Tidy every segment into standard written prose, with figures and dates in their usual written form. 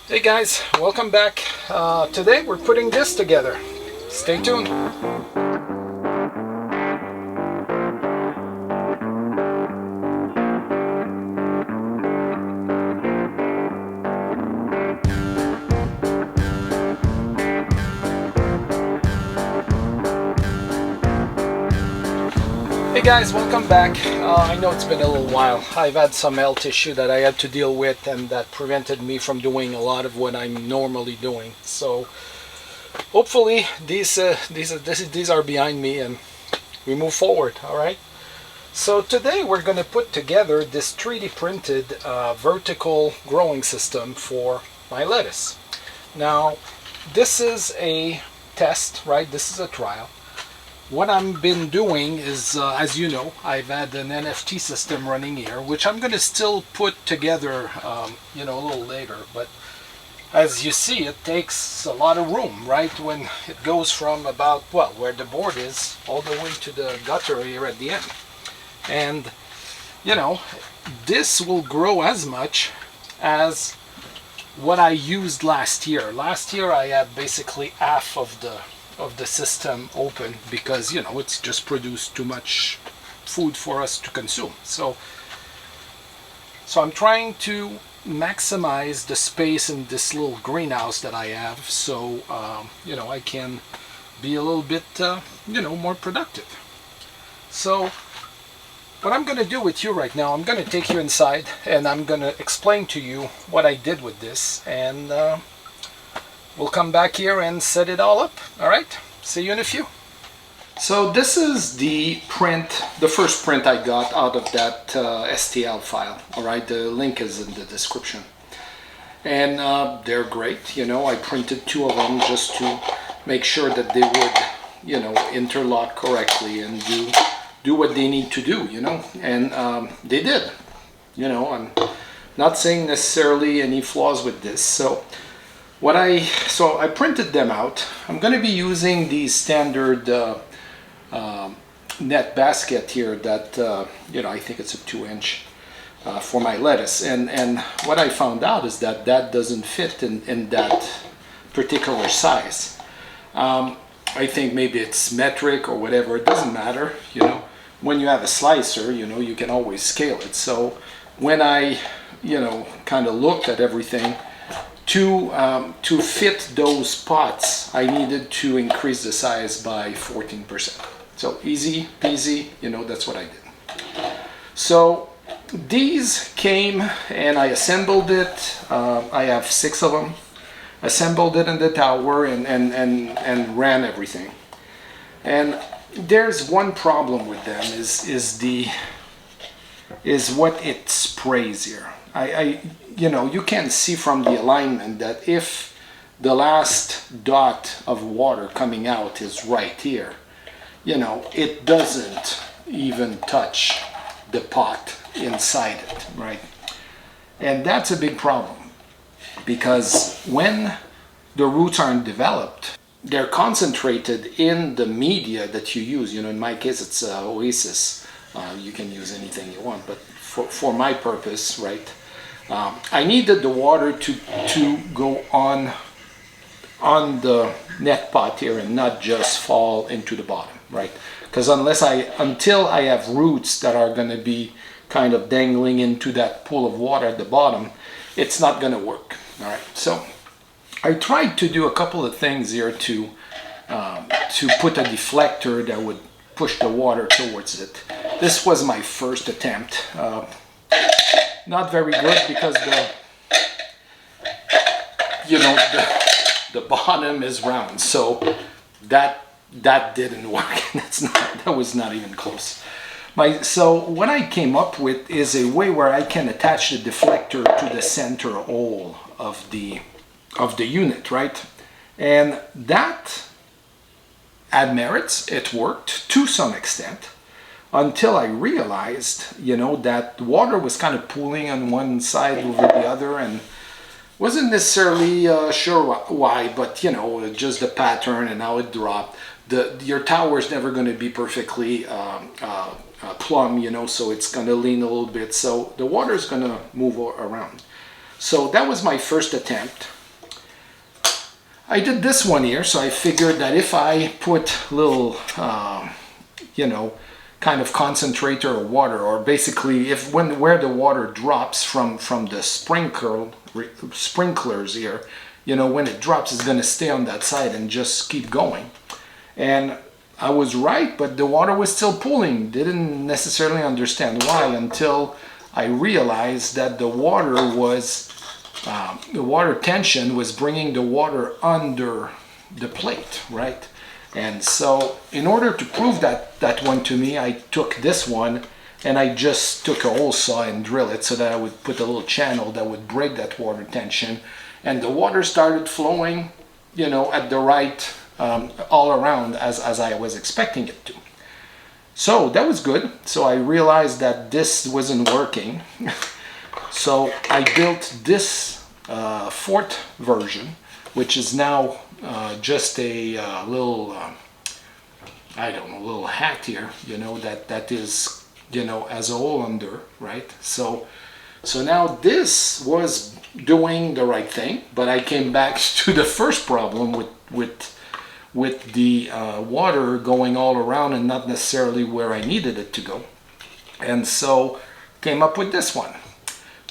Hey guys, welcome back. Today we're putting this together. Stay tuned. Hey guys, welcome back. I know it's been a little while. I've had some health issue that I had to deal with and that prevented me from doing a lot of what I'm normally doing. So hopefully these are behind me and we move forward, all right? So today we're going to put together this 3D printed vertical growing system for my lettuce. Now this is a test, right? This is a trial. What I've been doing is, as you know, I've had an NFT system running here, which I'm going to still put together, a little later. But as you see, it takes a lot of room, right? When it goes from about, well, where the board is, all the way to the gutter here at the end. And, this will grow as much as what I used last year. Last year I had basically half of the system open because it's just produced too much food for us to consume. So I'm trying to maximize the space in this little greenhouse that I have, so I can be a little bit more productive. So what I'm going to do with you right now, I'm going to take you inside and I'm going to explain to you what I did with this, and we'll come back here and set it all up. All right, see you in a few. So this is the first print I got out of that STL file. All right, the link is in the description. And they're great. I printed two of them just to make sure that they would, interlock correctly and do what they need to do, and they did. I'm not saying necessarily any flaws with this. So I printed them out. I'm going to be using the standard net basket here that I think it's a 2-inch for my lettuce, and what I found out is that doesn't fit in that particular size. I think maybe it's metric or whatever. It doesn't matter. When you have a slicer, you can always scale it. So when I kind of looked at everything, to fit those pots, I needed to increase the size by 14%. So easy peasy, that's what I did. So these came and I assembled it. I have 6 of them. Assembled it in the tower and ran everything. And there's one problem with them is what it sprays here. You can see from the alignment that if the last dot of water coming out is right here, it doesn't even touch the pot inside it, right? And that's a big problem because when the roots aren't developed, they're concentrated in the media that you use. In my case, it's Oasis. You can use anything you want, but for my purpose, right? I needed the water to go on the net pot here and not just fall into the bottom, right? Because until I have roots that are going to be kind of dangling into that pool of water at the bottom, it's not going to work. All right, so I tried to do a couple of things here to put a deflector that would push the water towards it. This was my first attempt. Not very good because the bottom is round, so that didn't work. That was not even close. So what I came up with is a way where I can attach the deflector to the center hole of the unit, right? And that had merits. It worked to some extent until I realized, that water was kind of pooling on one side over the other, and wasn't necessarily sure why, but just the pattern and how it dropped. Your tower is never going to be perfectly plumb, so it's going to lean a little bit, so the water is going to move around. So that was my first attempt. I did this one here, so I figured that if I put little, you know, kind of concentrator or water, or basically if where the water drops from the sprinklers here, you know, when it drops, it's going to stay on that side and just keep going. And I was right, but the water was still pooling. Didn't necessarily understand why until I realized that the water tension was bringing the water under the plate, right? And so in order to prove that one to me, I took this one and I just took a hole saw and drill it so that I would put a little channel that would break that water tension. And the water started flowing, you know, at the right, all around as I was expecting it to. So that was good. So I realized that this wasn't working. So I built this fourth version, which is now just a little, I don't know, little hat here, you know, that is, you know, as a hole under, right? So now this was doing the right thing, but I came back to the first problem with the water going all around and not necessarily where I needed it to go. And so came up with this one.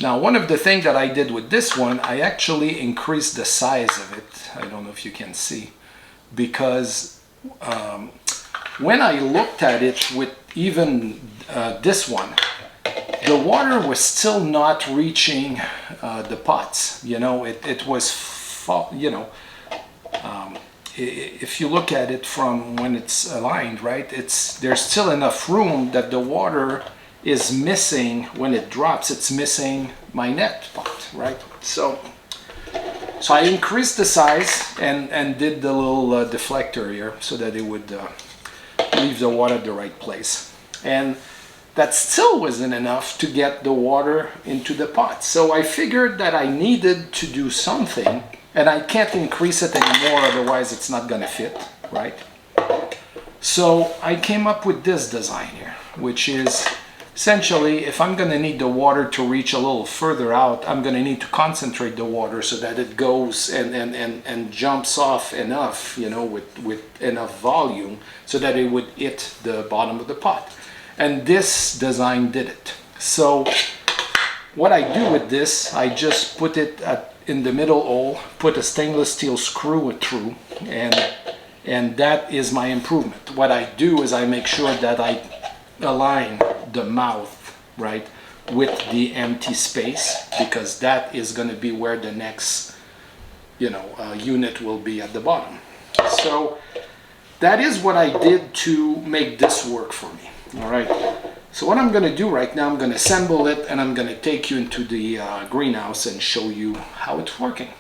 Now, one of the things that I did with this one, I actually increased the size of it. I don't know if you can see, because when I looked at it with even this one, the water was still not reaching the pots. You know, it was, you know, if you look at it from when it's aligned, right, there's still enough room that the water is missing. When it drops, it's missing my net pot, right? So I increased the size and did the little deflector here so that it would leave the water at the right place. And that still wasn't enough to get the water into the pot. So I figured that I needed to do something, and I can't increase it anymore, otherwise it's not gonna fit, right? So I came up with this design here, which is essentially, if I'm going to need the water to reach a little further out, I'm going to need to concentrate the water so that it goes and jumps off enough, you know, with enough volume so that it would hit the bottom of the pot. And this design did it. So what I do with this, I just put it in the middle hole, put a stainless steel screw through, and that is my improvement. What I do is I make sure that I align the mouth, right, with the empty space, because that is going to be where the next, you know, unit will be at the bottom. So that is what I did to make this work for me. All right, so what I'm going to do right now, I'm going to assemble it and I'm going to take you into the greenhouse and show you how it's working.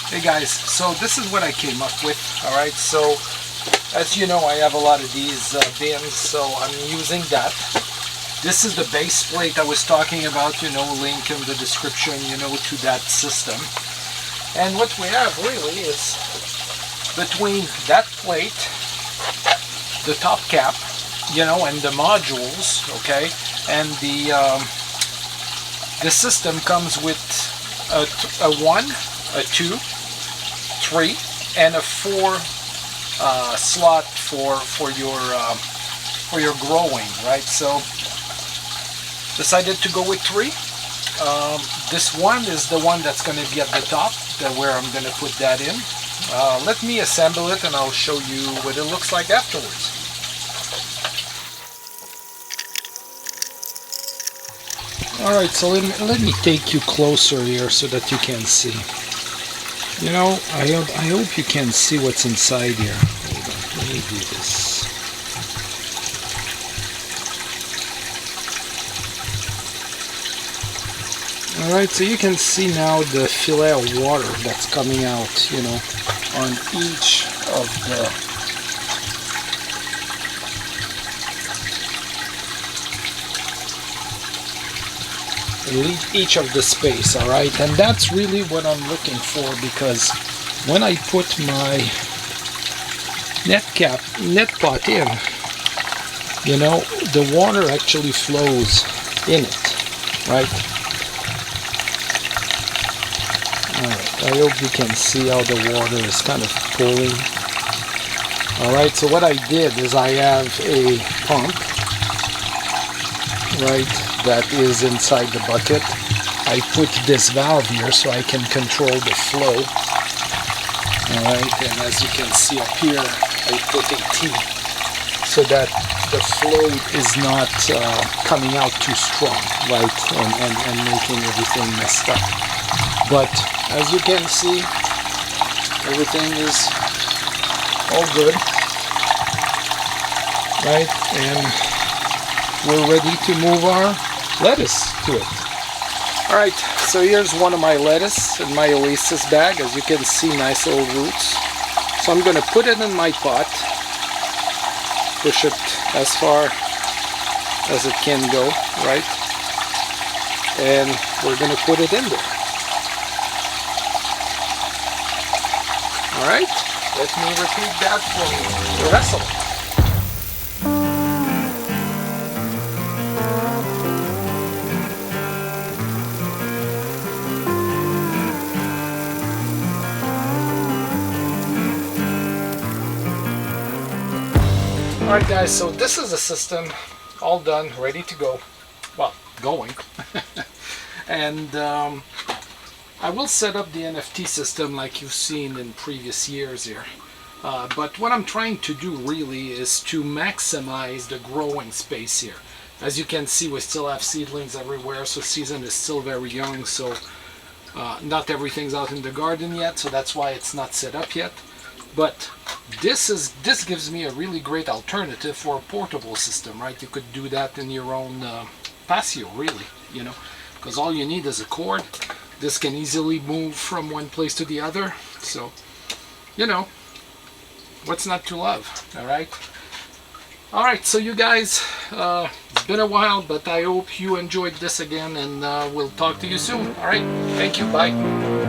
Hey guys, so this is what I came up with. All right, so as you know, I have a lot of these bins, so I'm using that. This is the base plate I was talking about, you know, link in the description, you know, to that system. And what we have really is between that plate, the top cap, you know, and the modules, okay, and the system comes with a 1, a 2, 3, and a 4 slot for your growing, right? So decided to go with 3. This one is the one that's going to be at the top, where I'm going to put that in. Let me assemble it and I'll show you what it looks like afterwards. Alright, so let me take you closer here so that you can see. You know, I hope you can see what's inside here. Hold on, let me do this. Alright, so you can see now the fillet of water that's coming out, you know, on each of the space, all right? And that's really what I'm looking for, because when I put my net pot in, you know, the water actually flows in it, right? I hope you can see how the water is kind of pulling. Alright, so what I did is I have a pump, right, that is inside the bucket. I put this valve here so I can control the flow. Alright, and as you can see up here, I put a T so that the flow is not coming out too strong, right, and making everything messed up. But as you can see, everything is all good, right, and we're ready to move our lettuce to it. Alright, so here's one of my lettuce in my Oasis bag. As you can see, nice little roots. So I'm going to put it in my pot, push it as far as it can go, right, and we're going to put it in there. Alright, let me repeat that for the rest of it. Alright guys, so this is the system all done, ready to go. Well, going. And I will set up the NFT system like you've seen in previous years here. But what I'm trying to do really is to maximize the growing space here. As you can see, we still have seedlings everywhere, so season is still very young, so not everything's out in the garden yet, so that's why it's not set up yet. But this gives me a really great alternative for a portable system, right? You could do that in your own patio, really, you know, because all you need is a cord. This can easily move from one place to the other, so, you know, what's not to love, all right? All right, so you guys, it's been a while, but I hope you enjoyed this again, and we'll talk to you soon. All right, thank you, bye.